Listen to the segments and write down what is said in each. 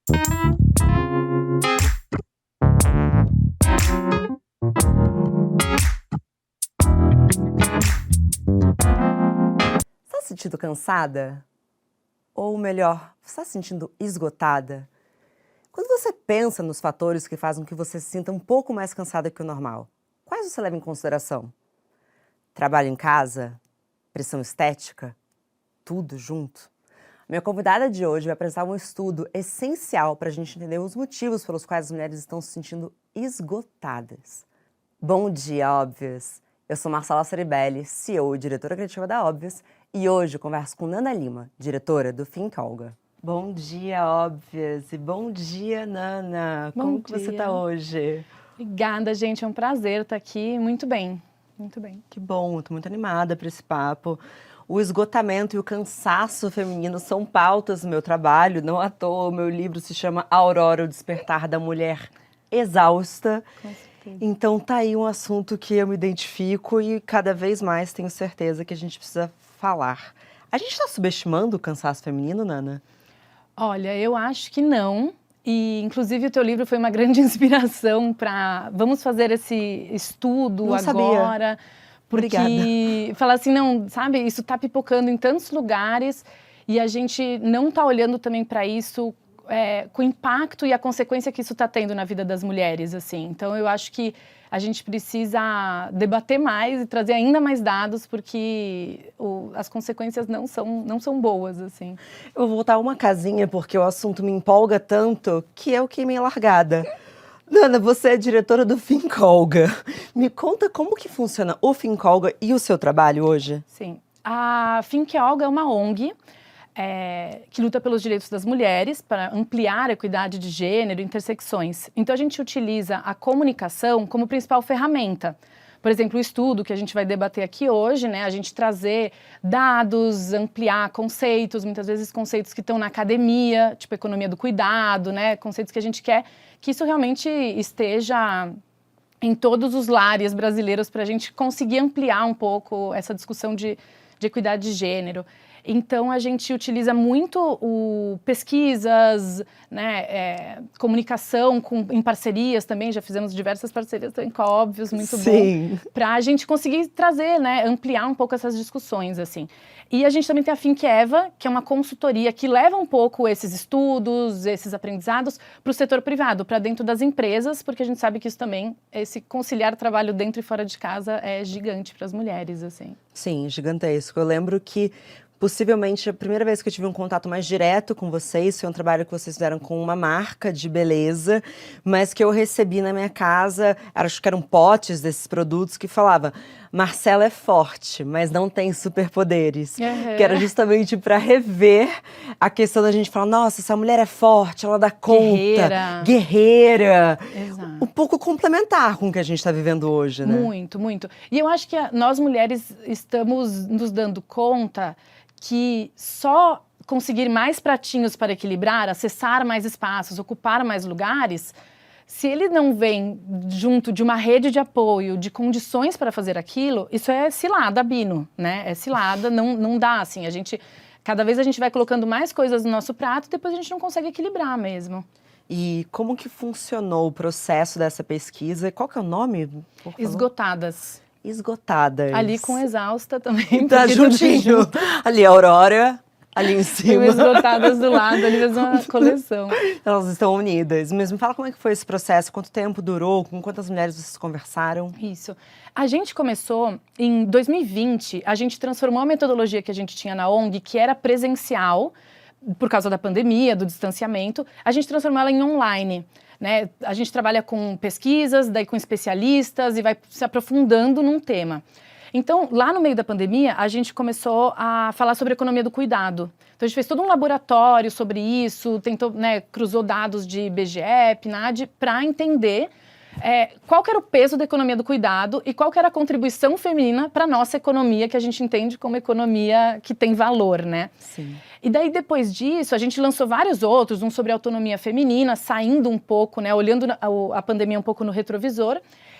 Está se sentindo cansada? Ou melhor, está se sentindo esgotada? Quando você pensa nos fatores que fazem com que você se sinta um pouco mais cansada que o normal, quais você leva em consideração? Trabalho em casa? Pressão estética? Tudo junto? Minha convidada de hoje vai apresentar um estudo essencial para a gente entender os motivos pelos quais as mulheres estão se sentindo esgotadas. Bom dia, Óbvias! Eu sou Marcela Ceribelli, CEO e diretora criativa da Óbvias, e hoje eu converso com Nana Lima, diretora do Think Olga. Bom dia, Óbvias, e bom dia, Nana! Como que você está hoje? Obrigada, gente, é um prazer estar aqui, muito bem, muito bem. Que bom, estou muito animada para esse papo. O esgotamento e o cansaço feminino são pautas do meu trabalho, não à toa o meu livro se chama Aurora, o Despertar da Mulher Exausta. Com certeza. Então tá aí um assunto que eu me identifico e cada vez mais tenho certeza que a gente precisa falar. A gente está subestimando o cansaço feminino, Nana? Olha, eu acho que não, e inclusive o teu livro foi uma grande inspiração para vamos fazer esse estudo Não agora. sabia. Porque Obrigada. falar assim, não, sabe, isso tá pipocando em tantos lugares e a gente não tá olhando também para isso com o impacto e a consequência que isso tá tendo na vida das mulheres, assim. Então eu acho que a gente precisa debater mais e trazer ainda mais dados, porque as consequências não são boas, assim. Eu vou voltar uma casinha porque o assunto me empolga tanto que eu queimei a largada. Nana, você é diretora do Think Olga. Me conta como que funciona o Think Olga e o seu trabalho hoje? Sim, a Think Olga é uma ONG que luta pelos direitos das mulheres para ampliar a equidade de gênero e intersecções. Então a gente utiliza a comunicação como principal ferramenta. Por exemplo, o estudo que a gente vai debater aqui hoje, né, a gente trazer dados, ampliar conceitos, muitas vezes conceitos que estão na academia, tipo economia do cuidado, né, conceitos que a gente quer que isso realmente esteja em todos os lares brasileiros para a gente conseguir ampliar um pouco essa discussão de equidade de gênero. Então, a gente utiliza muito pesquisas, né, comunicação em parcerias também, já fizemos diversas parcerias também com a Óbvios, muito Sim. bom, para a gente conseguir trazer, né, ampliar um pouco essas discussões, assim. E a gente também tem a Think Eva, que é uma consultoria que leva um pouco esses estudos, esses aprendizados para o setor privado, para dentro das empresas, porque a gente sabe que isso também, esse conciliar trabalho dentro e fora de casa é gigante para as mulheres, assim. Sim, gigantesco. Eu lembro que possivelmente a primeira vez que eu tive um contato mais direto com vocês foi um trabalho que vocês fizeram com uma marca de beleza, mas que eu recebi na minha casa, acho que eram potes desses produtos que falava: Marcela é forte, mas não tem superpoderes. Uhum. Que era justamente para rever a questão da gente falar: nossa, essa mulher é forte, ela dá conta, guerreira. Exato. Um pouco complementar com o que a gente está vivendo hoje, né? Muito, muito. E eu acho que nós mulheres estamos nos dando conta que só conseguir mais pratinhos para equilibrar, acessar mais espaços, ocupar mais lugares, se ele não vem junto de uma rede de apoio, de condições para fazer aquilo, isso é cilada, Bino, né? É cilada, não dá, assim, cada vez a gente vai colocando mais coisas no nosso prato e depois a gente não consegue equilibrar mesmo. E como que funcionou o processo dessa pesquisa? Qual que é o nome, por favor? Esgotadas. Esgotadas. Ali com exausta também. Tá juntinho. Ali a Aurora, ali em cima. E esgotadas do lado, ali fez uma coleção. Elas estão unidas. Mas me fala como é que foi esse processo, quanto tempo durou, com quantas mulheres vocês conversaram? Isso. A gente começou em 2020, a gente transformou a metodologia que a gente tinha na ONG, que era presencial, por causa da pandemia, do distanciamento, a gente transformou ela em online. Né? A gente trabalha com pesquisas, daí com especialistas e vai se aprofundando num tema. Então, lá no meio da pandemia, a gente começou a falar sobre economia do cuidado. Então, a gente fez todo um laboratório sobre isso, tentou, né, cruzou dados de IBGE, PNAD, para entender qual que era o peso da economia do cuidado e qual que era a contribuição feminina para a nossa economia, que a gente entende como economia que tem valor, né? Sim. E daí, depois disso, a gente lançou vários outros, um sobre autonomia feminina, saindo um pouco, né, olhando a pandemia um pouco no retrovisor.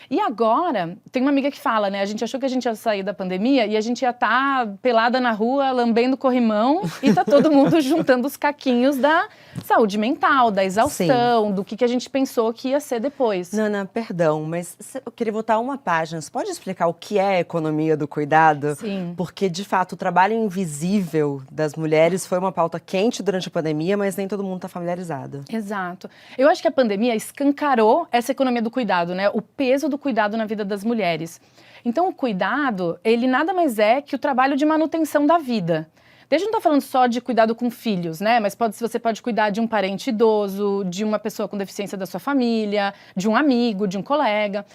E agora, tem uma amiga que fala, né? A gente achou que a gente ia sair da pandemia e a gente ia estar pelada na rua, lambendo corrimão e tá todo mundo juntando os caquinhos da saúde mental, da exaustão, do que a gente pensou que ia ser depois. Nana, perdão, mas eu queria voltar uma página. Você pode explicar o que é a economia do cuidado? Sim. Porque, de fato, o trabalho invisível das mulheres foi uma pauta quente durante a pandemia, mas nem todo mundo está familiarizado. Exato. Eu acho que a pandemia escancarou essa economia do cuidado, né? O peso do cuidado na vida das mulheres. Então, o cuidado, ele nada mais é que o trabalho de manutenção da vida. A gente não está falando só de cuidado com filhos, né? Mas você pode cuidar de um parente idoso, de uma pessoa com deficiência da sua família, de um amigo, de um colega.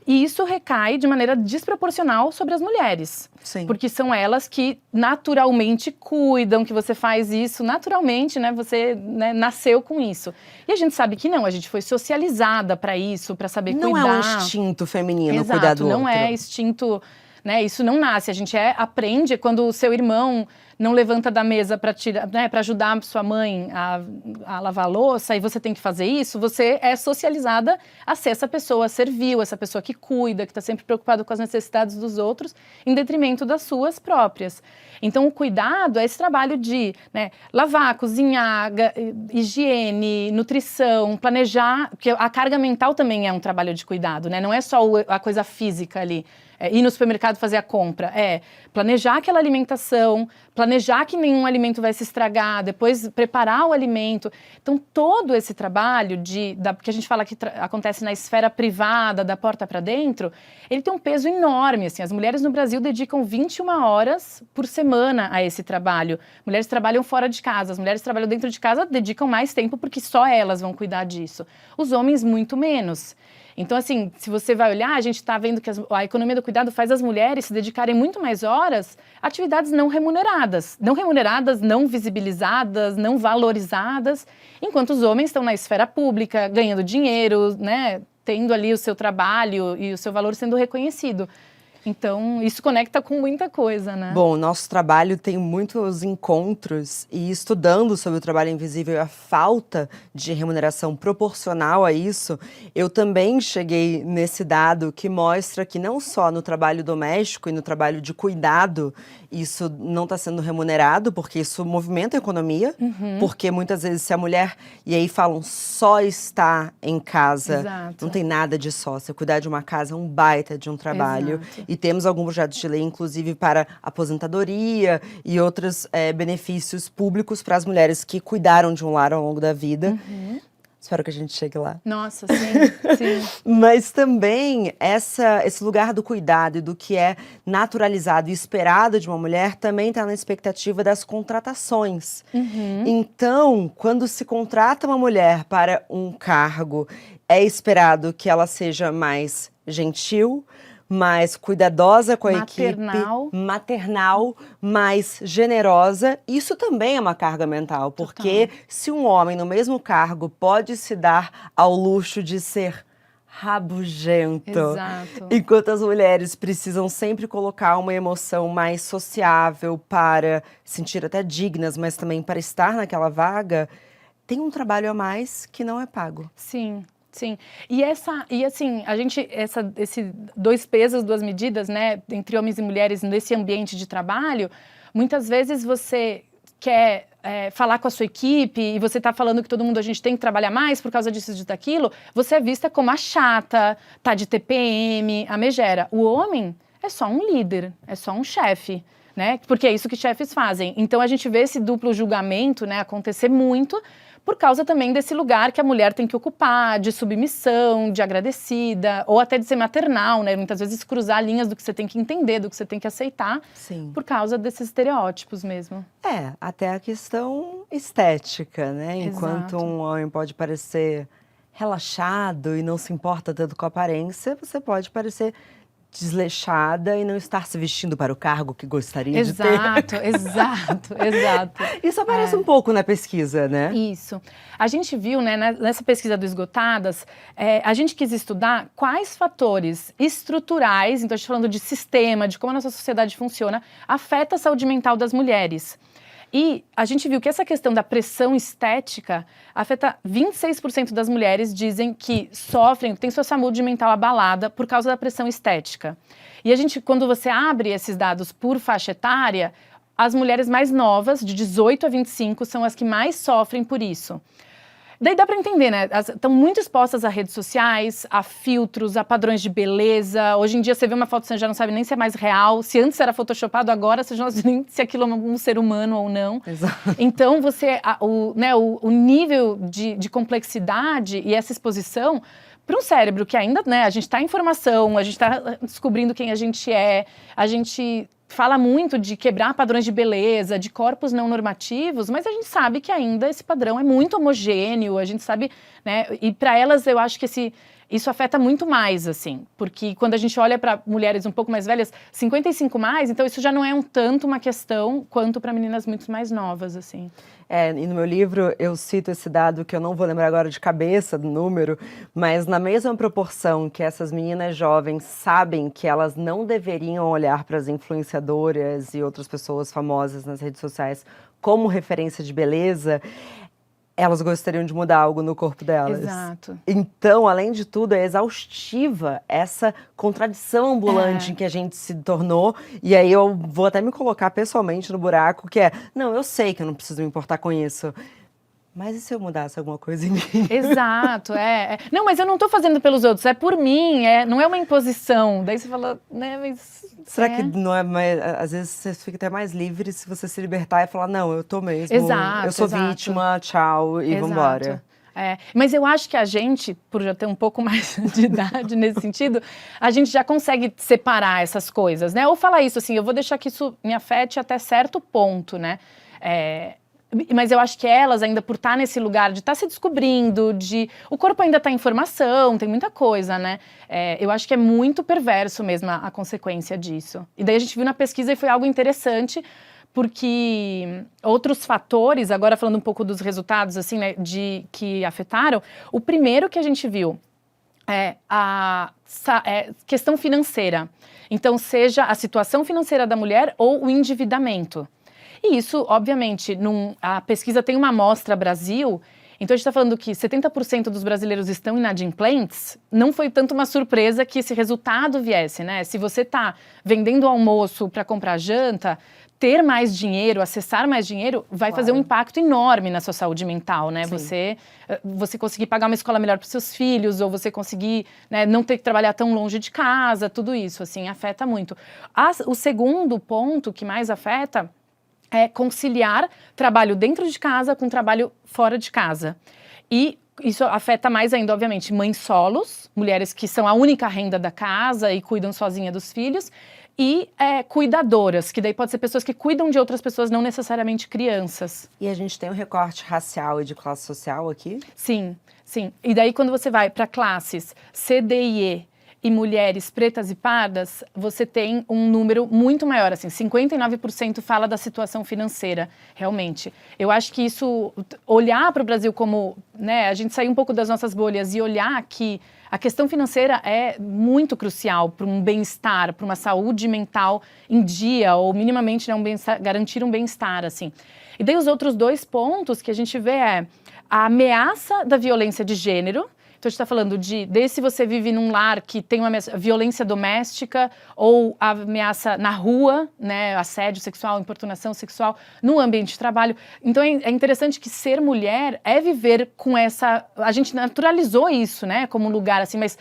E isso recai de maneira desproporcional sobre as mulheres. Sim. Porque são elas que naturalmente cuidam, que você faz isso naturalmente, né? Você, né, nasceu com isso. E a gente sabe que não, a gente foi socializada para isso, para saber cuidar. Não é um instinto feminino Exato, cuidar do outro. não é instinto, né? Isso não nasce, a gente aprende quando o seu irmão não levanta da mesa para tirar, né, para ajudar sua mãe a lavar a louça e você tem que fazer isso, você é socializada a ser essa pessoa servil, essa pessoa que cuida, que está sempre preocupada com as necessidades dos outros, em detrimento das suas próprias. Então, o cuidado é esse trabalho de, né, lavar, cozinhar, higiene, nutrição, planejar, porque a carga mental também é um trabalho de cuidado, né? Não é só a coisa física ali. Ir no supermercado fazer a compra, planejar aquela alimentação, planejar que nenhum alimento vai se estragar, depois preparar o alimento. Então, todo esse trabalho que a gente fala que acontece na esfera privada, da porta para dentro, ele tem um peso enorme. Assim, as mulheres no Brasil dedicam 21 horas por semana a esse trabalho. Mulheres trabalham fora de casa, as mulheres que trabalham dentro de casa dedicam mais tempo porque só elas vão cuidar disso. Os homens, muito menos. Então, assim, se você vai olhar, a gente está vendo que a economia do cuidado faz as mulheres se dedicarem muito mais horas a atividades não remuneradas. Não remuneradas, não visibilizadas, não valorizadas, enquanto os homens estão na esfera pública, ganhando dinheiro, né, tendo ali o seu trabalho e o seu valor sendo reconhecido. Então, isso conecta com muita coisa, né? Bom, o nosso trabalho tem muitos encontros e estudando sobre o trabalho invisível e a falta de remuneração proporcional a isso, eu também cheguei nesse dado que mostra que não só no trabalho doméstico e no trabalho de cuidado isso não está sendo remunerado, porque isso movimenta a economia, porque muitas vezes se a mulher, e aí falam, só está em casa, Exato. não tem nada de só, você cuidar de uma casa é um baita de um trabalho. Exato. E temos alguns projetos de lei, inclusive, para aposentadoria e outros benefícios públicos para as mulheres que cuidaram de um lar ao longo da vida. Espero que a gente chegue lá. Nossa, sim, sim. Mas também esse lugar do cuidado e do que é naturalizado e esperado de uma mulher também está na expectativa das contratações. Então, quando se contrata uma mulher para um cargo, é esperado que ela seja mais gentil, mais cuidadosa com a equipe, maternal, mais generosa. Isso também é uma carga mental, porque se um homem no mesmo cargo pode se dar ao luxo de ser rabugento, Exato. enquanto as mulheres precisam sempre colocar uma emoção mais sociável para sentir até dignas, mas também para estar naquela vaga, tem um trabalho a mais que não é pago. Sim. Sim, e assim, esse dois pesos, duas medidas, né, entre homens e mulheres nesse ambiente de trabalho, muitas vezes você quer falar com a sua equipe e você está falando que todo mundo, a gente tem que trabalhar mais por causa disso, disso, daquilo, você é vista como a chata, tá de TPM, a megera. O homem é só um líder, é só um chefe, né, porque é isso que chefes fazem. Então a gente vê esse duplo julgamento, né, acontecer muito, por causa também desse lugar que a mulher tem que ocupar, de submissão, de agradecida, ou até de ser maternal, né? Muitas vezes cruzar linhas do que você tem que entender, do que você tem que aceitar, por causa desses estereótipos mesmo. Até a questão estética, né? Enquanto um homem pode parecer relaxado e não se importa tanto com a aparência, você pode parecer desleixada e não estar se vestindo para o cargo que gostaria de ter. Exato. Isso aparece um pouco na pesquisa, né? Isso. A gente viu, né, nessa pesquisa do Esgotadas, a gente quis estudar quais fatores estruturais, então a gente falando de sistema, de como a nossa sociedade funciona, afeta a saúde mental das mulheres. E a gente viu que essa questão da pressão estética afeta 26% das mulheres dizem que sofrem, têm sua saúde mental abalada por causa da pressão estética. E a gente, quando você abre esses dados por faixa etária, as mulheres mais novas, de 18 a 25, são as que mais sofrem por isso. Daí dá para entender, né? Estão muito expostas a redes sociais, a filtros, a padrões de beleza. Hoje em dia você vê uma foto, você já não sabe nem se é mais real. Se antes era photoshopado, agora você já não sabe nem se aquilo é um ser humano ou não. Exato. Então, o nível de complexidade e essa exposição para um cérebro que ainda, né, a gente está em formação, a gente está descobrindo quem a gente fala muito de quebrar padrões de beleza, de corpos não normativos, mas a gente sabe que ainda esse padrão é muito homogêneo, a gente sabe, né, e para elas eu acho que isso afeta muito mais, assim, porque quando a gente olha para mulheres um pouco mais velhas, 55 mais, então isso já não é tanto uma questão quanto para meninas muito mais novas, assim. E no meu livro eu cito esse dado que eu não vou lembrar agora de cabeça do número, mas na mesma proporção que essas meninas jovens sabem que elas não deveriam olhar para as influenciadoras e outras pessoas famosas nas redes sociais como referência de beleza, elas gostariam de mudar algo no corpo delas. Exato. Então, além de tudo, é exaustiva essa contradição ambulante em que a gente se tornou. E aí eu vou até me colocar pessoalmente no buraco, que é, não, eu sei que eu não preciso me importar com isso. Mas e se eu mudasse alguma coisa em mim? Exato, Não, mas eu não tô fazendo pelos outros, é por mim, não é uma imposição. Daí você fala, né, mas... Será que não é mais... Às vezes você fica até mais livre se você se libertar e falar, não, eu tô mesmo, exato, eu sou vítima, tchau, e vambora. Mas eu acho que a gente, por já ter um pouco mais de idade nesse sentido, a gente já consegue separar essas coisas, né? Ou falar isso assim, eu vou deixar que isso me afete até certo ponto, né? Mas eu acho que elas, ainda por estar nesse lugar de estar se descobrindo, o corpo ainda está em formação, tem muita coisa, né? Eu acho que é muito perverso mesmo a consequência disso. E daí a gente viu na pesquisa e foi algo interessante, porque outros fatores, agora falando um pouco dos resultados, assim, né, que afetaram, o primeiro que a gente viu é a questão financeira. Então, seja a situação financeira da mulher ou o endividamento. E isso, obviamente, a pesquisa tem uma amostra Brasil, então a gente está falando que 70% dos brasileiros estão inadimplentes, não foi tanto uma surpresa que esse resultado viesse, né? Se você está vendendo almoço para comprar janta, ter mais dinheiro, acessar mais dinheiro, vai fazer um impacto enorme na sua saúde mental, né? Você conseguir pagar uma escola melhor para os seus filhos, ou você conseguir, né, não ter que trabalhar tão longe de casa, tudo isso, assim, afeta muito. O segundo ponto que mais afeta é conciliar trabalho dentro de casa com trabalho fora de casa. E isso afeta mais ainda, obviamente, mães solos, mulheres que são a única renda da casa e cuidam sozinha dos filhos, e cuidadoras, que daí pode ser pessoas que cuidam de outras pessoas, não necessariamente crianças. E a gente tem um recorte racial e de classe social aqui? Sim, sim. E daí quando você vai para classes C, D e E mulheres pretas e pardas, você tem um número muito maior, assim, 59% fala da situação financeira, realmente. Eu acho que isso, olhar para o Brasil como, né, a gente sair um pouco das nossas bolhas e olhar que a questão financeira é muito crucial para um bem-estar, para uma saúde mental em dia, ou minimamente, né, garantir um bem-estar, assim. E daí os outros dois pontos que a gente vê é a ameaça da violência de gênero. Então, a gente está falando se você vive num lar que tem uma violência doméstica ou a ameaça na rua, né, assédio sexual, importunação sexual, no ambiente de trabalho. Então, é interessante que ser mulher é viver com essa... A gente naturalizou isso, né, como um lugar assim, mas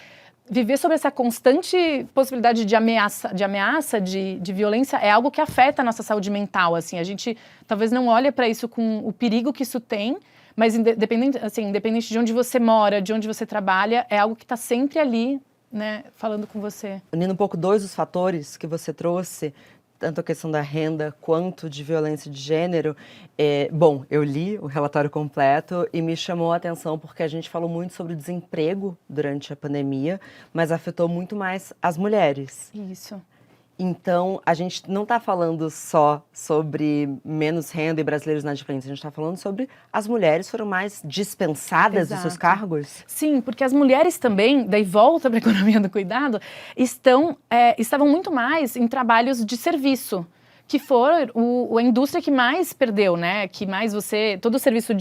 viver sobre essa constante possibilidade de ameaça, de violência, é algo que afeta a nossa saúde mental, assim. A gente talvez não olha para isso com o perigo que isso tem, mas independente de onde você mora, de onde você trabalha, é algo que está sempre ali, né, falando com você. Unindo um pouco dois dos fatores que você trouxe, tanto a questão da renda quanto de violência de gênero, bom, eu li o relatório completo e me chamou a atenção porque a gente falou muito sobre desemprego durante a pandemia, mas afetou muito mais as mulheres. Isso. Então, a gente não está falando só sobre menos renda e brasileiros inadimplentes, a gente está falando sobre as mulheres foram mais dispensadas dos seus cargos? Sim, porque as mulheres também, daí volta para a economia do cuidado, estavam muito mais em trabalhos de serviço. que foi a indústria que mais perdeu, né? Que mais todo o serviço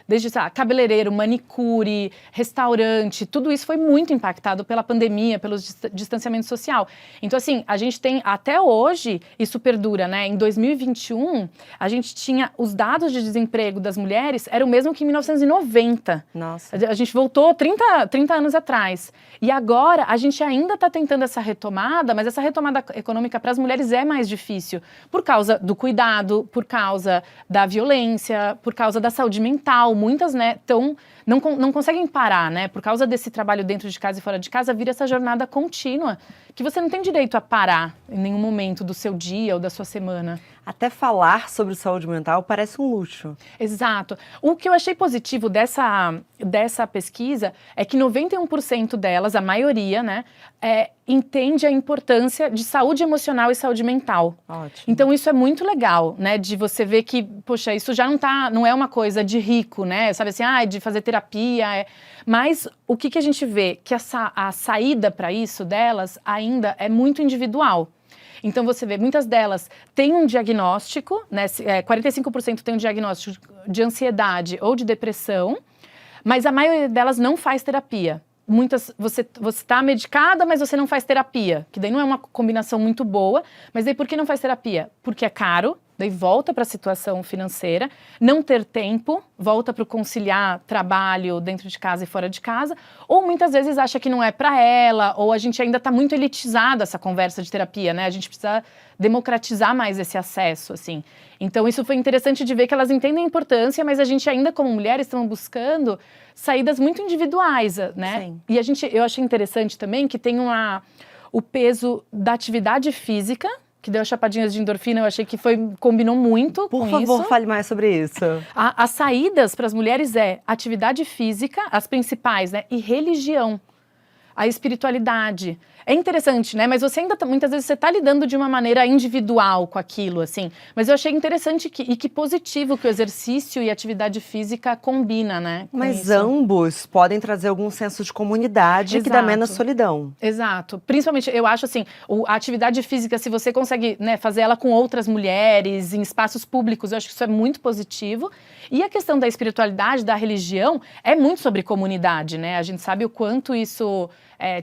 desde cabeleireiro, manicure, restaurante, tudo isso foi muito impactado pela pandemia, pelo distanciamento social. Então, assim, a gente tem, até hoje, isso perdura, né? Em 2021, a gente tinha, os dados de desemprego das mulheres eram o mesmo que em 1990. Nossa. A gente voltou 30 anos atrás. E agora, a gente ainda está tentando essa retomada, mas essa retomada econômica para as mulheres é mais difícil. Por causa do cuidado, por causa da violência, por causa da saúde mental. Muitas, né, não conseguem parar, né? Por causa desse trabalho dentro de casa e fora de casa, vira essa jornada contínua, que você não tem direito a parar em nenhum momento do seu dia ou da sua semana. Até falar sobre saúde mental parece um luxo. Exato. O que eu achei positivo dessa pesquisa é que 91% delas, a maioria, né, entende a importância de saúde emocional e saúde mental. Ótimo. Então isso é muito legal, né, de você ver que, poxa, isso já não é uma coisa de rico, né, sabe assim, de fazer terapia, Mas o que a gente vê? Que a saída para isso delas ainda é muito individual. Então, você vê, muitas delas têm um diagnóstico, né, 45% tem um diagnóstico de ansiedade ou de depressão, mas a maioria delas não faz terapia. Muitas, você está medicada, mas você não faz terapia, que daí não é uma combinação muito boa. Mas daí por que não faz terapia? Porque é caro, daí volta para a situação financeira, não ter tempo, volta para o conciliar trabalho dentro de casa e fora de casa, ou muitas vezes acha que não é para ela, ou a gente ainda está muito elitizada essa conversa de terapia, né? A gente precisa democratizar mais esse acesso, assim. Então isso foi interessante de ver que elas entendem a importância, mas a gente ainda como mulheres estamos buscando saídas muito individuais, né? Sim. E eu achei interessante também que tem o peso da atividade física, que deu chapadinhas de endorfina, eu achei que combinou muito com isso. Por favor, fale mais sobre isso. As saídas para as mulheres atividade física, as principais, né? E religião, a espiritualidade. É interessante, né? Mas você ainda, muitas vezes, você está lidando de uma maneira individual com aquilo, assim. Mas eu achei interessante e que positivo que o exercício e a atividade física combina, né? Mas ambos podem trazer algum senso de comunidade que dá menos solidão. Exato. Principalmente, eu acho assim, a atividade física, se você consegue, né, fazer ela com outras mulheres, em espaços públicos, eu acho que isso é muito positivo. E a questão da espiritualidade, da religião, é muito sobre comunidade, né? A gente sabe o quanto isso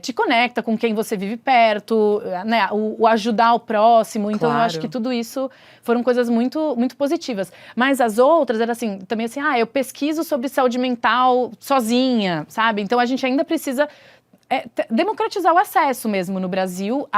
te conecta com quem você vive perto, né? O ajudar o próximo. Então, Claro. eu acho que tudo isso foram coisas muito, muito positivas. Mas as outras, era assim, também assim, eu pesquiso sobre saúde mental sozinha, sabe? Então, a gente ainda precisa democratizar o acesso mesmo no Brasil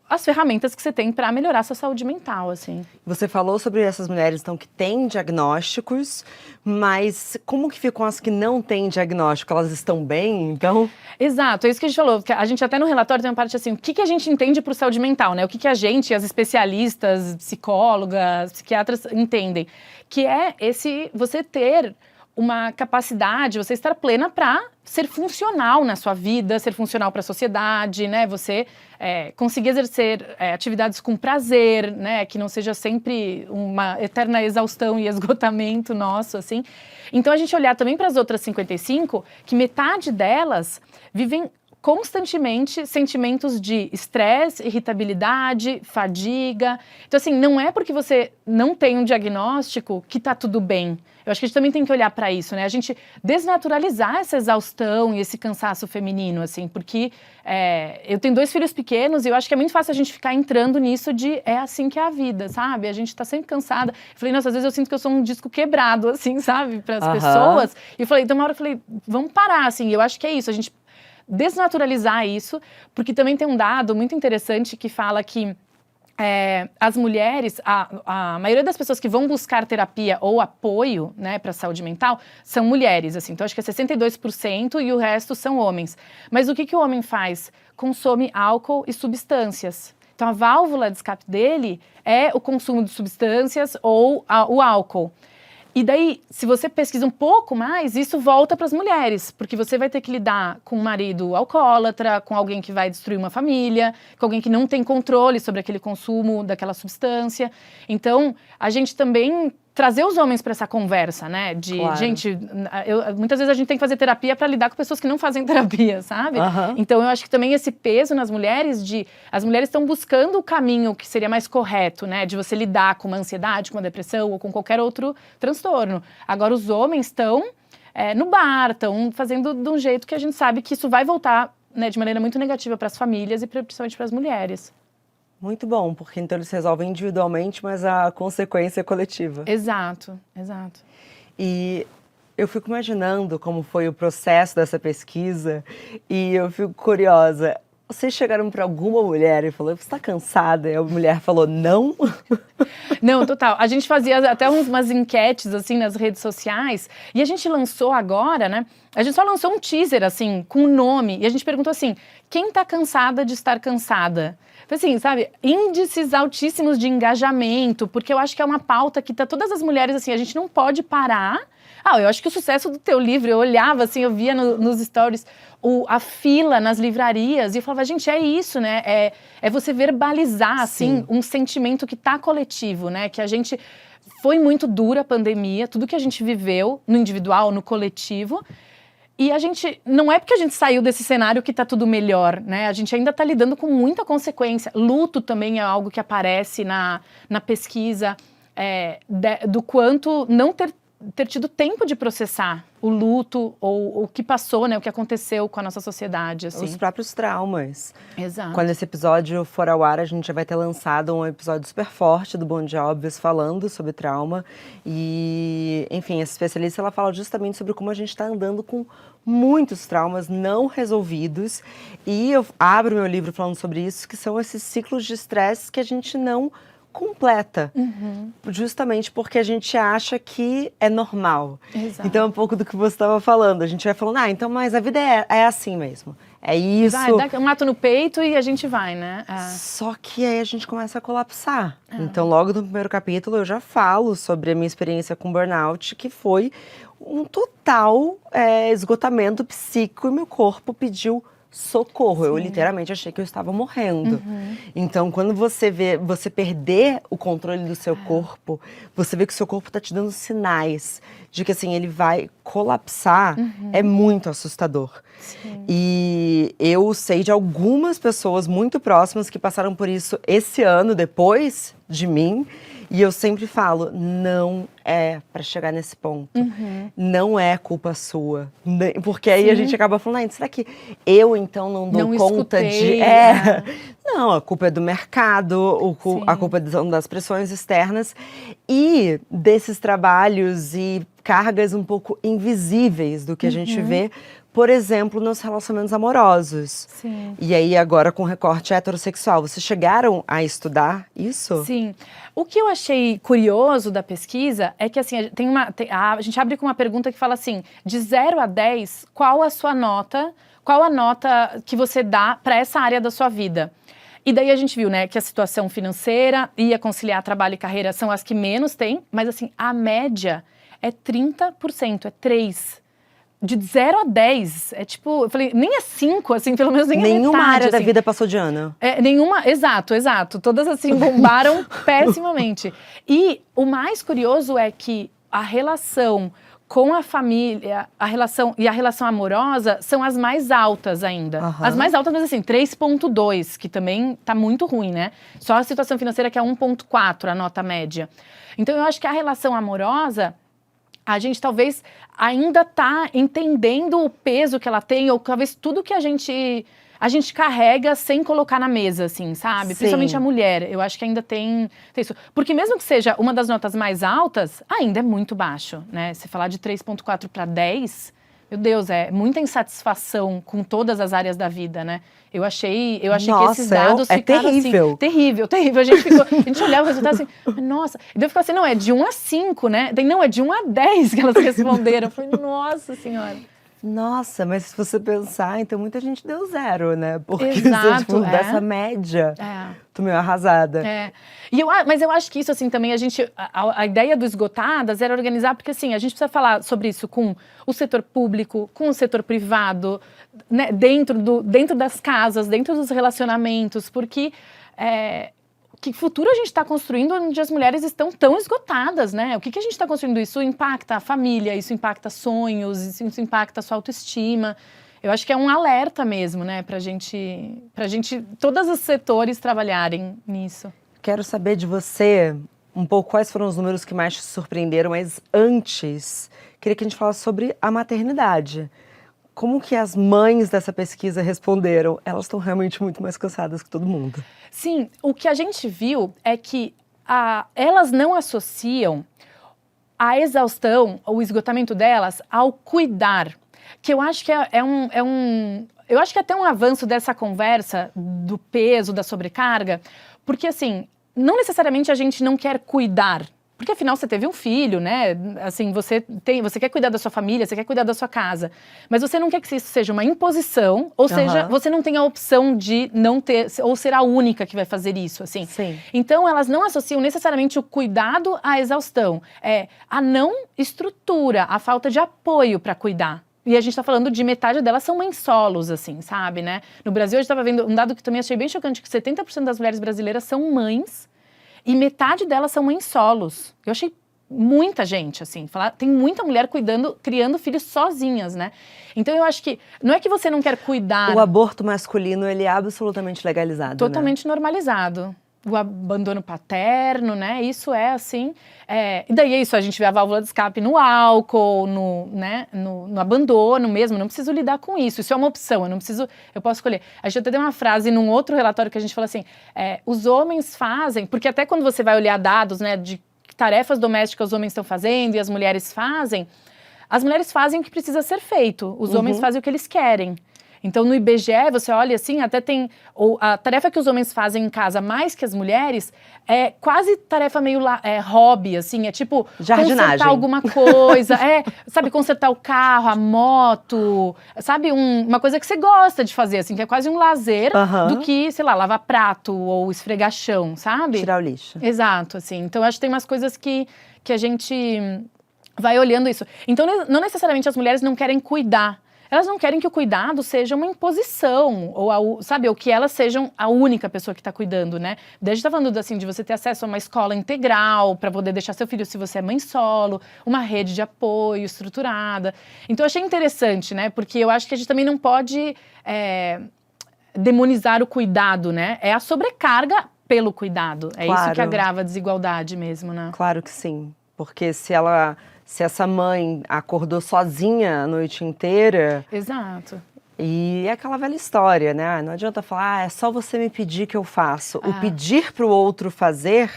as ferramentas que você tem para melhorar a sua saúde mental, assim. Você falou sobre essas mulheres, então, que têm diagnósticos, mas como que ficam as que não têm diagnóstico? Elas estão bem, então? Exato, é isso que a gente falou. A gente até no relatório tem uma parte assim, o que a gente entende por saúde mental, né? O que a gente, as especialistas, psicólogas, psiquiatras entendem. Que é você ter uma capacidade, você estar plena para ser funcional na sua vida, ser funcional para a sociedade, né? Você conseguir exercer atividades com prazer, né? Que não seja sempre uma eterna exaustão e esgotamento nosso, assim. Então, a gente olhar também para as outras 55, que metade delas vivem constantemente sentimentos de estresse, irritabilidade, fadiga. Então, assim, não é porque você não tem um diagnóstico que tá tudo bem. Eu acho que a gente também tem que olhar para isso, né? A gente desnaturalizar essa exaustão e esse cansaço feminino, assim, porque eu tenho 2 filhos pequenos e eu acho que é muito fácil a gente ficar entrando nisso de é assim que é a vida, sabe? A gente tá sempre cansada. Eu falei, nossa, às vezes eu sinto que eu sou um disco quebrado, assim, sabe? Para as pessoas. E eu falei, então uma hora eu falei, vamos parar, assim. Eu acho que é isso, a gente desnaturalizar isso, porque também tem um dado muito interessante que fala que as mulheres, a maioria das pessoas que vão buscar terapia ou apoio, né, para a saúde mental, são mulheres, assim. Então, acho que é 62% e o resto são homens. Mas o que o homem faz? Consome álcool e substâncias. Então, a válvula de escape dele é o consumo de substâncias ou o álcool. E daí, se você pesquisa um pouco mais, isso volta para as mulheres, porque você vai ter que lidar com um marido alcoólatra, com alguém que vai destruir uma família, com alguém que não tem controle sobre aquele consumo daquela substância. Então, a gente também trazer os homens para essa conversa, né? Claro. Gente, muitas vezes a gente tem que fazer terapia para lidar com pessoas que não fazem terapia, sabe? Então eu acho que também esse peso nas mulheres as mulheres estão buscando o caminho que seria mais correto, né? De você lidar com uma ansiedade, com uma depressão ou com qualquer outro transtorno. Agora os homens estão no bar, estão fazendo de um jeito que a gente sabe que isso vai voltar, né, de maneira muito negativa para as famílias e principalmente para as mulheres. Muito bom, porque então eles resolvem individualmente, mas a consequência é coletiva. Exato, exato. E eu fico imaginando como foi o processo dessa pesquisa e eu fico curiosa. Vocês chegaram para alguma mulher e falaram, você está cansada? E a mulher falou, não? Não, total. A gente fazia até umas enquetes, assim, nas redes sociais, e a gente lançou agora, né? A gente só lançou um teaser, assim, com o nome, e a gente perguntou assim, quem tá cansada de estar cansada? Assim, sabe, índices altíssimos de engajamento, porque eu acho que é uma pauta que tá todas as mulheres, assim, a gente não pode parar. Eu acho que o sucesso do teu livro, eu olhava, assim, eu via nos stories a fila nas livrarias e eu falava, gente, é isso, né? É você verbalizar, assim, um sentimento que tá coletivo, né? Que a gente... Foi muito dura a pandemia, tudo que a gente viveu, no individual, no coletivo. E a gente, não é porque a gente saiu desse cenário que tá tudo melhor, né? A gente ainda tá lidando com muita consequência. Luto também é algo que aparece na pesquisa, do quanto não ter tido tempo de processar o luto ou o que passou, né? O que aconteceu com a nossa sociedade, assim. Os próprios traumas. Exato. Quando esse episódio for ao ar, a gente já vai ter lançado um episódio super forte do Bom Dia Óbvios falando sobre trauma. E, enfim, essa especialista, ela fala justamente sobre como a gente está andando com muitos traumas não resolvidos. E eu abro meu livro falando sobre isso, que são esses ciclos de estresse que a gente não completa, justamente porque a gente acha que é normal. Exato. Então é um pouco do que você estava falando, a gente vai falando, então, mas a vida é assim mesmo, é isso. Vai, dá um mato no peito e a gente vai, né? Só que aí a gente começa a colapsar. Então logo no primeiro capítulo eu já falo sobre a minha experiência com burnout, que foi um total esgotamento psíquico e meu corpo pediu socorro. Sim. Eu literalmente achei que eu estava morrendo. Então, quando você vê você perder o controle do seu corpo, você vê que o seu corpo está te dando sinais de que assim ele vai colapsar, é muito assustador. Sim. E eu sei de algumas pessoas muito próximas que passaram por isso esse ano depois de mim. E eu sempre falo, não é para chegar nesse ponto. Não é culpa sua. Porque aí a gente acaba falando, será que eu então não dou conta de... Não, a culpa é do mercado, a culpa são das pressões externas e desses trabalhos e cargas um pouco invisíveis do que a gente vê, por exemplo, nos relacionamentos amorosos. Sim. E aí agora com recorte heterossexual, vocês chegaram a estudar isso? Sim. O que eu achei curioso da pesquisa é que assim, a gente abre com uma pergunta que fala assim, de 0 a 10, qual a nota que você dá para essa área da sua vida? E daí a gente viu, né, que a situação financeira e a conciliar trabalho e carreira são as que menos tem, mas assim, a média é 30%, é 3%. De 0 a 10, tipo, eu falei, nem é 5, assim, pelo menos nem nenhuma metade, área assim. da vida passou de ano. Nenhuma, exato. Todas, assim, bombaram pessimamente. E o mais curioso é que a relação com a família, a relação amorosa são as mais altas ainda. As mais altas, mas assim, 3,2, que também tá muito ruim, né? Só a situação financeira que é 1,4, a nota média. Então, eu acho que a relação amorosa, a gente talvez ainda tá entendendo o peso que ela tem, ou talvez tudo que a gente carrega sem colocar na mesa, assim, sabe? Sim. Principalmente a mulher, eu acho que ainda tem isso. Porque mesmo que seja uma das notas mais altas, ainda é muito baixo, né? Se falar de 3,4 para 10, meu Deus, é muita insatisfação com todas as áreas da vida, né? Eu achei nossa, que esses dados ficaram terrível. Assim, terrível. A gente olhava o resultado assim, nossa. E daí eu ficava assim, não, é de 1 a 5, né? Daí, não, é de 1 a 10 que elas responderam. Eu falei, nossa senhora. Nossa, mas se você pensar, então muita gente deu 0, né? Porque exato, tipo, dessa média, tô meio arrasada. Mas eu acho que isso, assim, também a ideia do Esgotadas era organizar, porque assim, a gente precisa falar sobre isso com o setor público, com o setor privado, né, dentro das casas, dentro dos relacionamentos, porque que futuro a gente está construindo onde as mulheres estão tão esgotadas, né? O que a gente está construindo? Isso impacta a família, isso impacta sonhos, isso impacta a sua autoestima. Eu acho que é um alerta mesmo, né? Pra gente, todos os setores trabalharem nisso. Quero saber de você um pouco quais foram os números que mais te surpreenderam, mas antes, queria que a gente falasse sobre a maternidade. Como que as mães dessa pesquisa responderam? Elas estão realmente muito mais cansadas que todo mundo. Sim, o que a gente viu é que elas não associam a exaustão, o esgotamento delas, ao cuidar. Que eu acho que eu acho que é até um avanço dessa conversa do peso, da sobrecarga, porque assim, não necessariamente a gente não quer cuidar, porque afinal você teve um filho, né? Assim, você quer cuidar da sua família, você quer cuidar da sua casa, mas você não quer que isso seja uma imposição, ou seja, você não tem a opção de não ter, ou ser a única que vai fazer isso, assim. Sim. Então elas não associam necessariamente o cuidado à exaustão, a não estrutura, a falta de apoio para cuidar. E a gente tá falando de metade delas são mães solos, assim, sabe, né? No Brasil, a gente tava vendo um dado que também achei bem chocante, que 70% das mulheres brasileiras são mães e metade delas são mães solos. Eu achei muita gente, assim, tem muita mulher criando filhos sozinhas, né? Então eu acho que, não é que você não quer cuidar... O aborto masculino, ele é absolutamente legalizado, totalmente normalizado. O abandono paterno, né? Isso é assim. E daí é isso, a gente vê a válvula de escape no álcool, no abandono mesmo. Não preciso lidar com isso. Isso é uma opção, eu posso escolher. A gente até tem uma frase num outro relatório que a gente fala assim: os homens fazem, porque até quando você vai olhar dados, né, de que tarefas domésticas os homens estão fazendo e as mulheres fazem o que precisa ser feito. Os homens fazem o que eles querem. Então, no IBGE, você olha assim, até tem... a tarefa que os homens fazem em casa mais que as mulheres é quase tarefa meio hobby, assim. É tipo, jardinagem. Consertar alguma coisa. Sabe, consertar o carro, a moto. Sabe, uma coisa que você gosta de fazer, assim. Que é quase um lazer do que, sei lá, lavar prato ou esfregar chão, sabe? Tirar o lixo. Exato, assim. Então, eu acho que tem umas coisas que a gente vai olhando isso. Então, não necessariamente as mulheres não querem cuidar. Elas não querem que o cuidado seja uma imposição, ou que elas sejam a única pessoa que está cuidando, né? Daí a gente tá falando assim, de você ter acesso a uma escola integral para poder deixar seu filho, se você é mãe solo, uma rede de apoio estruturada. Então eu achei interessante, né? Porque eu acho que a gente também não pode demonizar o cuidado, né? É a sobrecarga pelo cuidado. É isso que agrava a desigualdade mesmo, né? Claro que sim. Porque se essa mãe acordou sozinha a noite inteira... Exato. E é aquela velha história, né? Não adianta falar, é só você me pedir que eu faço. O pedir para o outro fazer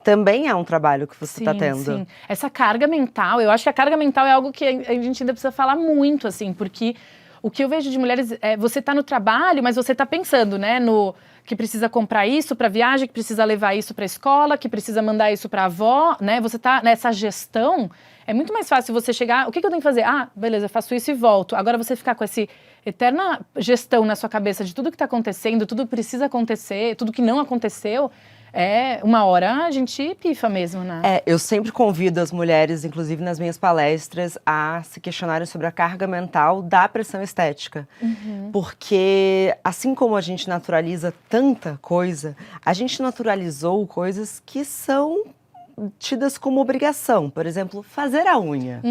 também é um trabalho que você está tendo. Sim. Essa carga mental, eu acho que a carga mental é algo que a gente ainda precisa falar muito, assim, porque o que eu vejo de mulheres você tá no trabalho, mas você tá pensando, né, no que precisa comprar isso para viagem, que precisa levar isso para a escola, que precisa mandar isso para a avó, né? Você tá nessa gestão. É muito mais fácil você chegar, o que eu tenho que fazer? Beleza, eu faço isso e volto. Agora você ficar com essa eterna gestão na sua cabeça de tudo que está acontecendo, tudo que precisa acontecer, tudo que não aconteceu, uma hora a gente pifa mesmo, né? Eu sempre convido as mulheres, inclusive nas minhas palestras, a se questionarem sobre a carga mental da pressão estética. Porque, assim como a gente naturaliza tanta coisa, a gente naturalizou coisas que são tidas como obrigação. Por exemplo, fazer a unha.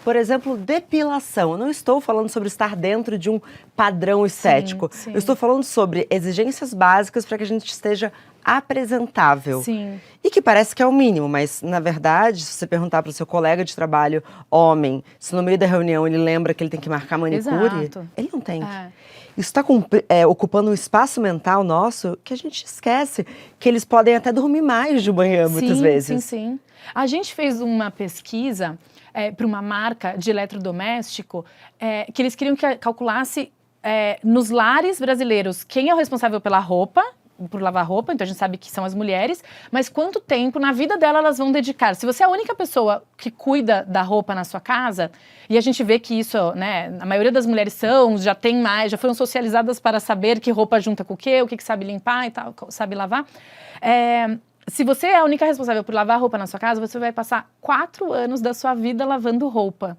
Por exemplo, depilação. Eu não estou falando sobre estar dentro de um padrão estético. Sim. Eu estou falando sobre exigências básicas para que a gente esteja apresentável. Sim. E que parece que é o mínimo, mas na verdade, se você perguntar para o seu colega de trabalho, homem, se no meio da reunião ele lembra que ele tem que marcar manicure, ele não tem. Isso está ocupando um espaço mental nosso que a gente esquece, que eles podem até dormir mais de manhã, muitas vezes. Sim. A gente fez uma pesquisa para uma marca de eletrodoméstico que eles queriam que calculasse nos lares brasileiros quem é o responsável pela roupa, por lavar roupa, então a gente sabe que são as mulheres, mas quanto tempo na vida dela elas vão dedicar. Se você é a única pessoa que cuida da roupa na sua casa, e a gente vê que isso, né, a maioria das mulheres já foram socializadas para saber que roupa junta com o que sabe limpar e tal, sabe lavar. Se você é a única responsável por lavar roupa na sua casa, você vai passar 4 anos da sua vida lavando roupa.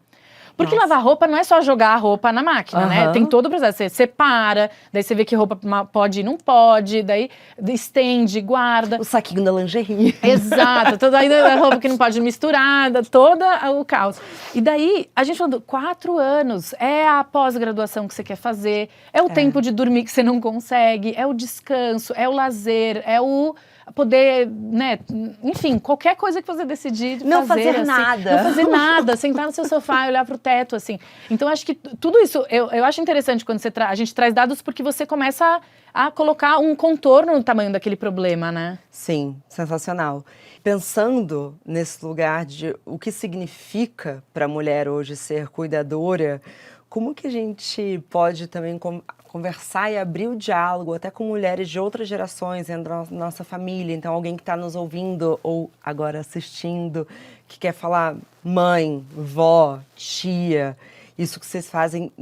Porque Nossa. lavar roupa não é só jogar a roupa na máquina, né? Aham. Tem todo o processo. Você separa, daí você vê que roupa pode e não pode, daí estende, guarda. O saquinho da lingerie. Exato, toda a roupa que não pode misturada, todo o caos. E daí, a gente falando, 4 anos, é a pós-graduação que você quer fazer, é o tempo de dormir que você não consegue, é o descanso, é o lazer, é o poder, né, enfim, qualquer coisa que você decidir Não fazer assim, nada. Não fazer nada, sentar no seu sofá e olhar pro teto, assim. Então, acho que tudo isso, eu acho interessante quando a gente traz dados, porque você começa a colocar um contorno no tamanho daquele problema, né? Sim, sensacional. Pensando nesse lugar de o que significa para a mulher hoje ser cuidadora, como que a gente pode também conversar e abrir o diálogo até com mulheres de outras gerações dentro da nossa família? Então, alguém que está nos ouvindo ou agora assistindo, que quer falar mãe, vó, tia, isso que vocês fazem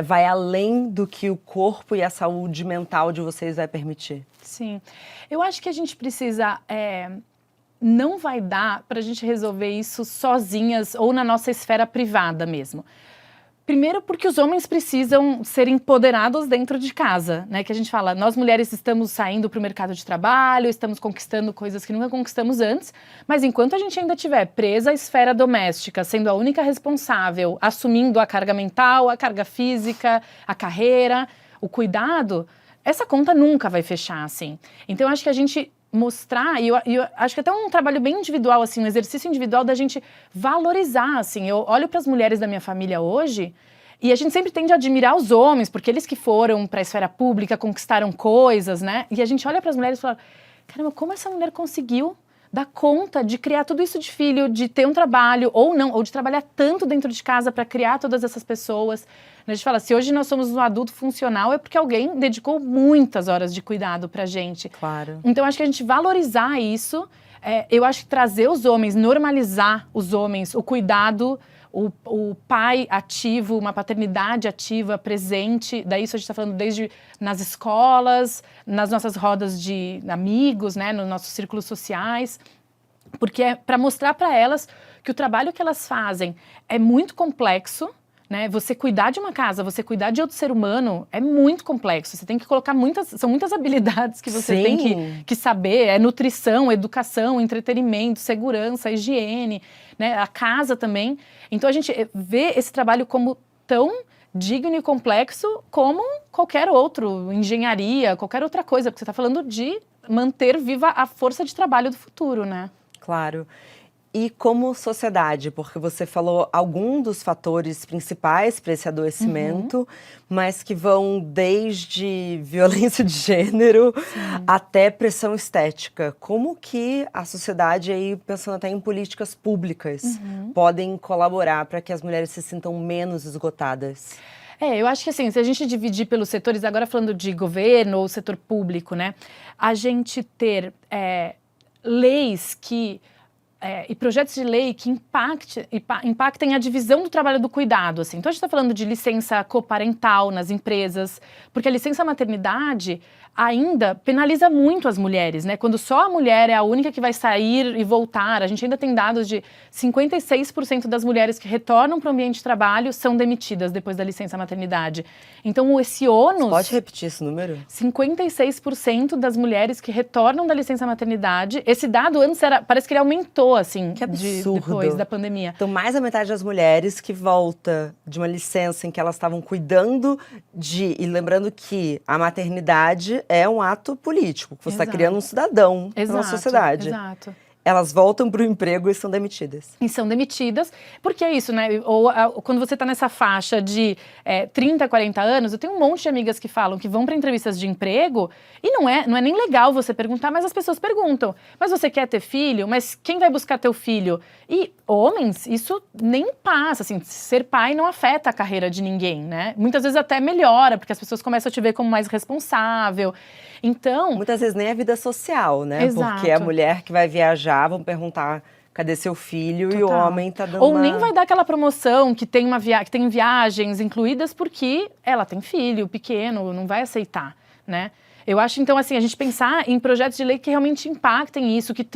vai além do que o corpo e a saúde mental de vocês vai permitir. Sim. Eu acho que a gente precisa... não vai dar para a gente resolver isso sozinhas ou na nossa esfera privada mesmo. Primeiro porque os homens precisam ser empoderados dentro de casa, né? Que a gente fala, nós mulheres estamos saindo para o mercado de trabalho, estamos conquistando coisas que nunca conquistamos antes, mas enquanto a gente ainda estiver presa à esfera doméstica, sendo a única responsável, assumindo a carga mental, a carga física, a carreira, o cuidado, essa conta nunca vai fechar, assim. Então, eu acho que a gente mostrar, e eu acho que até um trabalho bem individual, assim, um exercício individual da gente valorizar, assim. Eu olho para as mulheres da minha família hoje e a gente sempre tende a admirar os homens, porque eles que foram para a esfera pública, conquistaram coisas, né? E a gente olha para as mulheres e fala, caramba, como essa mulher conseguiu dar conta de criar tudo isso de filho, de ter um trabalho, ou não, ou de trabalhar tanto dentro de casa para criar todas essas pessoas. A gente fala, se hoje nós somos um adulto funcional, é porque alguém dedicou muitas horas de cuidado pra gente. Claro. Então, acho que a gente valorizar isso, eu acho que trazer os homens, normalizar os homens, o cuidado, o pai ativo, uma paternidade ativa, presente, daí isso a gente está falando desde nas escolas, nas nossas rodas de amigos, né, nos nossos círculos sociais, porque é para mostrar para elas que o trabalho que elas fazem é muito complexo, né? Você cuidar de uma casa, você cuidar de outro ser humano é muito complexo. Você tem que colocar são muitas habilidades que você tem que saber. É nutrição, educação, entretenimento, segurança, higiene, né? A casa também. Então a gente vê esse trabalho como tão digno e complexo como qualquer outro, engenharia, qualquer outra coisa, porque você está falando de manter viva a força de trabalho do futuro, né? Claro. E como sociedade, porque você falou algum dos fatores principais para esse adoecimento, mas que vão desde violência de gênero até pressão estética. Como que a sociedade, aí pensando até em políticas públicas, podem colaborar para que as mulheres se sintam menos esgotadas? Eu acho que assim, se a gente dividir pelos setores, agora falando de governo ou setor público, né, a gente ter leis e projetos de lei que impactem a divisão do trabalho do cuidado, assim. Então, a gente está falando de licença coparental nas empresas, porque a licença maternidade ainda penaliza muito as mulheres, né? Quando só a mulher é a única que vai sair e voltar, a gente ainda tem dados de 56% das mulheres que retornam para o ambiente de trabalho são demitidas depois da licença maternidade. Então, esse ônus... Você pode repetir esse número? 56% das mulheres que retornam da licença maternidade, esse dado antes parece que ele aumentou, assim, Que absurdo. depois da pandemia. Então, mais da metade das mulheres que volta de uma licença em que elas estavam cuidando e lembrando que a maternidade é um ato político, que você está criando um cidadão na sociedade. Exato. Elas voltam para o emprego e são demitidas. E são demitidas, porque é isso, né? Ou quando você está nessa faixa de 30, 40 anos, eu tenho um monte de amigas que falam que vão para entrevistas de emprego e não é nem legal você perguntar, mas as pessoas perguntam. Mas você quer ter filho? Mas quem vai buscar teu filho? E homens, isso nem passa, assim, ser pai não afeta a carreira de ninguém, né? Muitas vezes até melhora, porque as pessoas começam a te ver como mais responsável. Então... Muitas vezes nem a vida social, né? Exato. Porque a mulher que vai viajar, vão perguntar cadê seu filho. Total. E o homem tá dando Ou nem vai dar aquela promoção que tem que tem viagens incluídas porque ela tem filho pequeno, não vai aceitar, né? Eu acho, então, assim, a gente pensar em projetos de lei que realmente impactem isso, que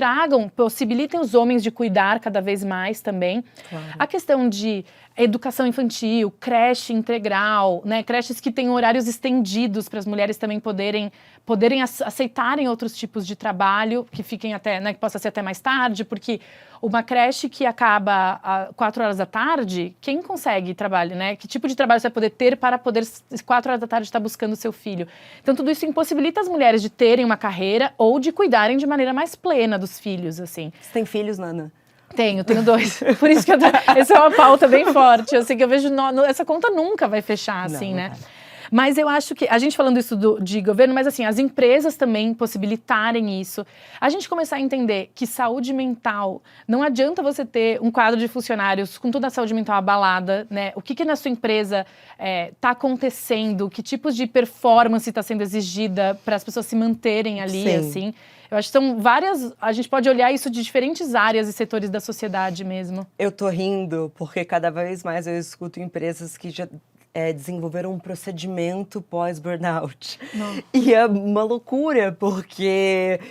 possibilitem os homens de cuidar cada vez mais também. Claro. A questão de educação infantil, creche integral, né? Creches que têm horários estendidos para as mulheres também poderem aceitarem outros tipos de trabalho, que fiquem até, né, que possa ser até mais tarde, porque uma creche que acaba às 4 horas da tarde, quem consegue trabalho, né? Que tipo de trabalho você vai poder ter para poder, às 4 horas da tarde, estar buscando o seu filho? Então, tudo isso impossibilita as mulheres de terem uma carreira ou de cuidarem de maneira mais plena dos filhos, assim. Você tem filhos, Nana? Tenho 2. Por isso que essa é uma pauta bem forte. Eu sei que eu vejo, essa conta nunca vai fechar, assim, né? Mas eu acho que, a gente falando isso de governo, mas assim, as empresas também possibilitarem isso. A gente começar a entender que saúde mental, não adianta você ter um quadro de funcionários com toda a saúde mental abalada, né? O que na sua empresa está acontecendo, que tipos de performance está sendo exigida para as pessoas se manterem ali, Sim. assim. Eu acho que são várias, a gente pode olhar isso de diferentes áreas e setores da sociedade mesmo. Eu tô rindo porque cada vez mais eu escuto empresas que já desenvolveram um procedimento pós-burnout. E é uma loucura, porque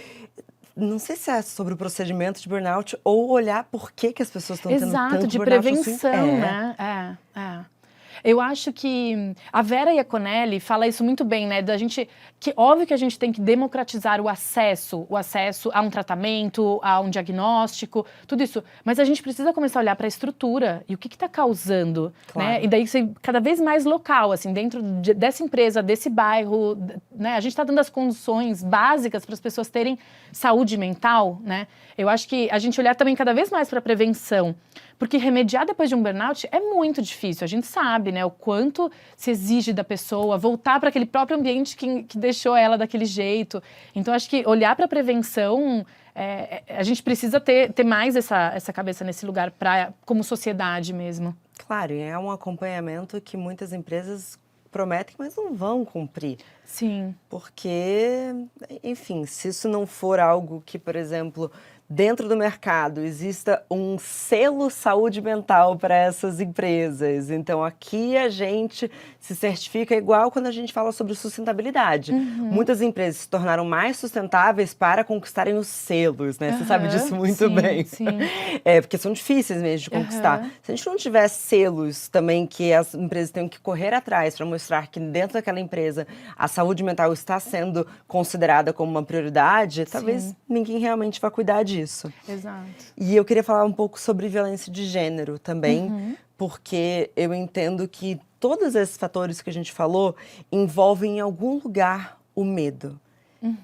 não sei se é sobre o procedimento de burnout ou olhar por que as pessoas estão tendo Exato, tanto de burnout. prevenção, assim. né? Eu acho que a Vera Iaconelli fala isso muito bem, né? Da gente, que óbvio que a gente tem que democratizar o acesso a um tratamento, a um diagnóstico, tudo isso. Mas a gente precisa começar a olhar para a estrutura e o que está causando, Claro. né? E daí ser cada vez mais local, assim, dentro dessa empresa, desse bairro, né? A gente está dando as condições básicas para as pessoas terem saúde mental, né? Eu acho que a gente olhar também cada vez mais para a prevenção. Porque remediar depois de um burnout é muito difícil. A gente sabe, né, o quanto se exige da pessoa voltar para aquele próprio ambiente que deixou ela daquele jeito. Então, acho que olhar para a prevenção, a gente precisa ter mais essa cabeça nesse lugar, como sociedade mesmo. Claro, e é um acompanhamento que muitas empresas prometem, mas não vão cumprir. Sim. Porque, enfim, se isso não for algo que, por exemplo, dentro do mercado exista um selo saúde mental para essas empresas. Então, aqui a gente se certifica igual quando a gente fala sobre sustentabilidade. Muitas empresas se tornaram mais sustentáveis para conquistarem os selos, né? Você sabe disso muito bem. Sim. Porque são difíceis mesmo de conquistar. Se a gente não tiver selos também que as empresas tenham que correr atrás para mostrar que dentro daquela empresa a saúde mental está sendo considerada como uma prioridade, talvez ninguém realmente vá cuidar disso. Exato. E eu queria falar um pouco sobre violência de gênero também, porque eu entendo que todos esses fatores que a gente falou envolvem em algum lugar o medo.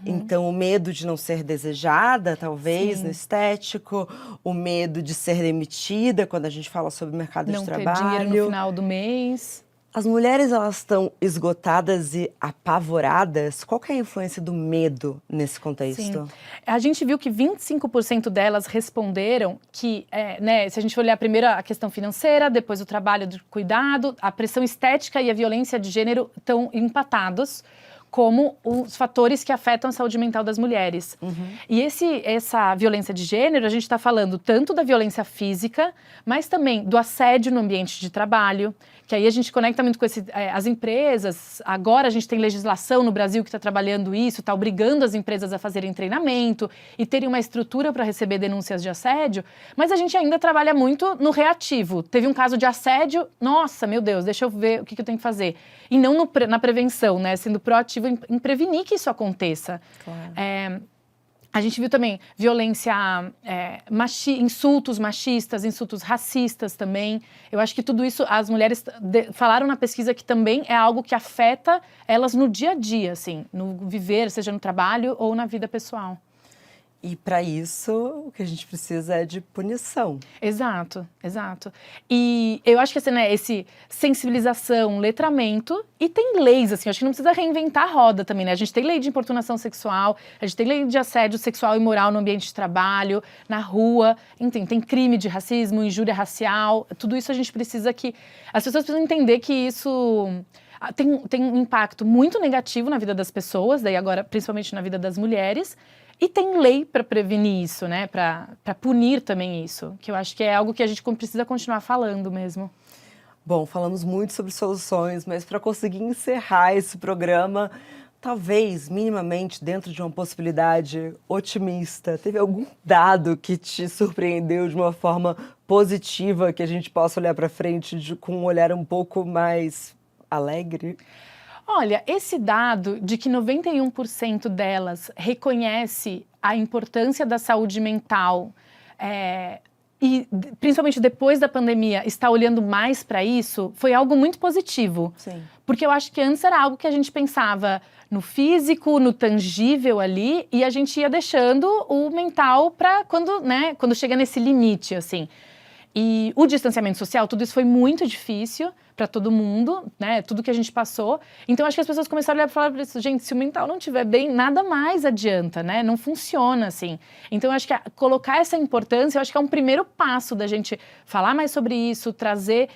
Então, o medo de não ser desejada, talvez, no estético, o medo de ser demitida, quando a gente fala sobre o mercado de trabalho. Não ter dinheiro no final do mês. As mulheres, elas estão esgotadas e apavoradas? Qual que é a influência do medo nesse contexto? Sim. A gente viu que 25% delas responderam que, né, se a for olhar primeiro a questão financeira, depois o trabalho de cuidado, a pressão estética e a violência de gênero estão empatados como os fatores que afetam a saúde mental das mulheres. E essa violência de gênero, a gente está falando tanto da violência física, mas também do assédio no ambiente de trabalho, que aí a gente conecta muito com as empresas. Agora a gente tem legislação no Brasil que está trabalhando isso, está obrigando as empresas a fazerem treinamento e terem uma estrutura para receber denúncias de assédio, mas a gente ainda trabalha muito no reativo. Teve um caso de assédio, nossa, meu Deus, deixa eu ver o que eu tenho que fazer. E não na prevenção, né? Sendo proativo em prevenir que isso aconteça. Claro. A gente viu também violência, insultos machistas, insultos racistas também. Eu acho que tudo isso, as mulheres falaram na pesquisa que também é algo que afeta elas no dia a dia, assim, no viver, seja no trabalho ou na vida pessoal. E para isso, o que a gente precisa é de punição. Exato. E eu acho que assim, né, sensibilização, letramento, e tem leis, assim, eu acho que não precisa reinventar a roda também, né? A gente tem lei de importunação sexual, a gente tem lei de assédio sexual e moral no ambiente de trabalho, na rua, tem crime de racismo, injúria racial, tudo isso a gente precisa que... As pessoas precisam entender que isso... Tem um impacto muito negativo na vida das pessoas, daí agora principalmente na vida das mulheres, e tem lei para prevenir isso, né? Para punir também isso, que eu acho que é algo que a gente precisa continuar falando mesmo. Bom, falamos muito sobre soluções, mas para conseguir encerrar esse programa, talvez, minimamente, dentro de uma possibilidade otimista, teve algum dado que te surpreendeu de uma forma positiva, que a gente possa olhar para frente com um olhar um pouco mais alegre? Olha, esse dado de que 91% delas reconhece a importância da saúde mental, e principalmente depois da pandemia, está olhando mais para isso, foi algo muito positivo. Sim. Porque eu acho que antes era algo que a gente pensava no físico, no tangível ali, e a gente ia deixando o mental para quando chega nesse limite, assim. E o distanciamento social, tudo isso foi muito difícil para todo mundo, né? Tudo que a gente passou. Então, acho que as pessoas começaram a olhar e falar para isso, gente, se o mental não estiver bem, nada mais adianta, né? Não funciona assim. Então, acho que colocar essa importância, eu acho que é um primeiro passo da gente falar mais sobre isso, trazer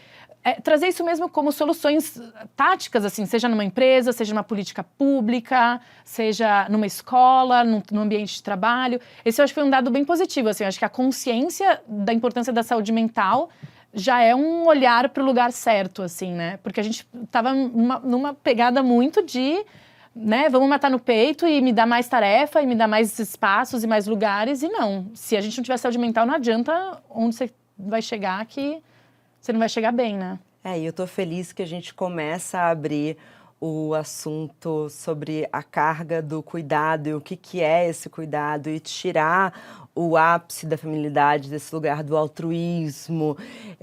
isso mesmo como soluções táticas, assim, seja numa empresa, seja numa política pública, seja numa escola, no ambiente de trabalho. Esse eu acho que foi um dado bem positivo, assim, eu acho que a consciência da importância da saúde mental já é um olhar para o lugar certo, assim, né? Porque a gente estava numa pegada muito de, né, vamos matar no peito e me dar mais tarefa, e me dar mais espaços e mais lugares, e não. Se a gente não tiver saúde mental, não adianta onde você vai chegar que você não vai chegar bem, né? E eu tô feliz que a gente começa a abrir o assunto sobre a carga do cuidado e o que é esse cuidado e tirar o ápice da feminilidade desse lugar do altruísmo.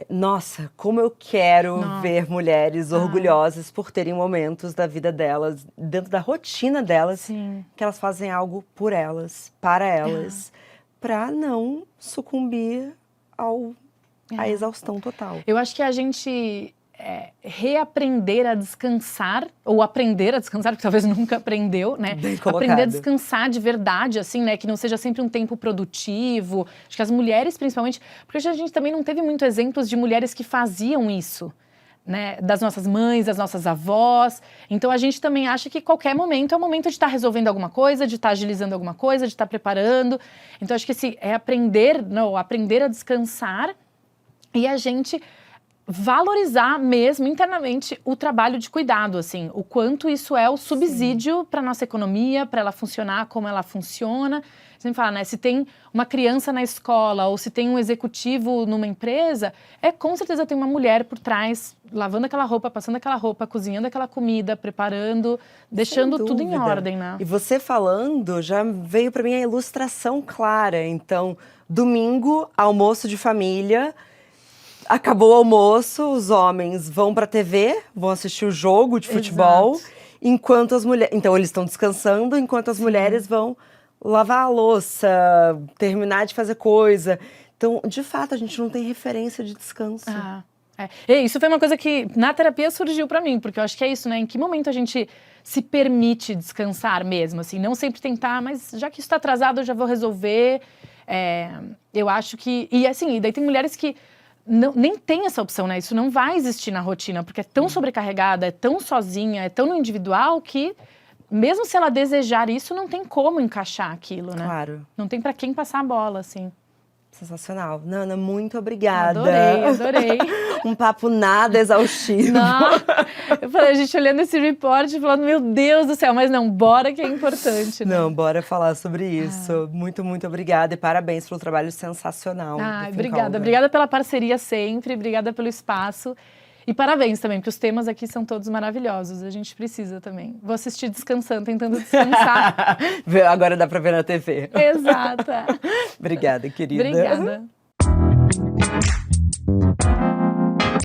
Nossa, como eu quero ver mulheres orgulhosas por terem momentos da vida delas, dentro da rotina delas, Sim. que elas fazem algo por elas, para elas, para não sucumbir à exaustão total. Eu acho que a gente reaprender a descansar, ou aprender a descansar, porque talvez nunca aprendeu, né? Bem colocado. Aprender a descansar de verdade, assim, né? Que não seja sempre um tempo produtivo. Acho que as mulheres, principalmente, porque a gente também não teve muito exemplos de mulheres que faziam isso, né? Das nossas mães, das nossas avós. Então a gente também acha que qualquer momento é o momento de estar resolvendo alguma coisa, de estar agilizando alguma coisa, de estar preparando. Então acho que aprender a descansar e a gente valorizar mesmo internamente o trabalho de cuidado, assim, o quanto isso é o subsídio para nossa economia, para ela funcionar como ela funciona. Você me fala, né, se tem uma criança na escola ou se tem um executivo numa empresa, com certeza tem uma mulher por trás, lavando aquela roupa, passando aquela roupa, cozinhando aquela comida, preparando, deixando tudo em ordem, né? E você falando, já veio para mim a ilustração clara. Então, domingo, almoço de família. Acabou o almoço, os homens vão pra TV, vão assistir o jogo de futebol, Exato. enquanto as mulheres... Então, eles estão descansando, enquanto as mulheres vão lavar a louça, terminar de fazer coisa. Então, de fato, a gente não tem referência de descanso. E isso foi uma coisa que na terapia surgiu pra mim, porque eu acho que é isso, né? Em que momento a gente se permite descansar mesmo, assim? Não sempre tentar, mas já que isso tá atrasado, eu já vou resolver. Eu acho que... E assim, daí tem mulheres que nem tem essa opção, né? Isso não vai existir na rotina, porque é tão sobrecarregada, é tão sozinha, é tão no individual que, mesmo se ela desejar isso, não tem como encaixar aquilo, né? Claro. Não tem pra quem passar a bola, assim. Sensacional. Nana, muito obrigada. Adorei. Um papo nada exaustivo. Não. Eu falei, a gente olhando esse report e falando, meu Deus do céu, mas não, bora que é importante, né? Não, bora falar sobre isso. Muito, muito obrigada e parabéns pelo trabalho sensacional. Obrigada. Obrigada pela parceria sempre, obrigada pelo espaço. E parabéns também, porque os temas aqui são todos maravilhosos. A gente precisa também. Vou assistir descansando, tentando descansar. Agora dá pra ver na TV. Exato. Obrigada, querida. Obrigada.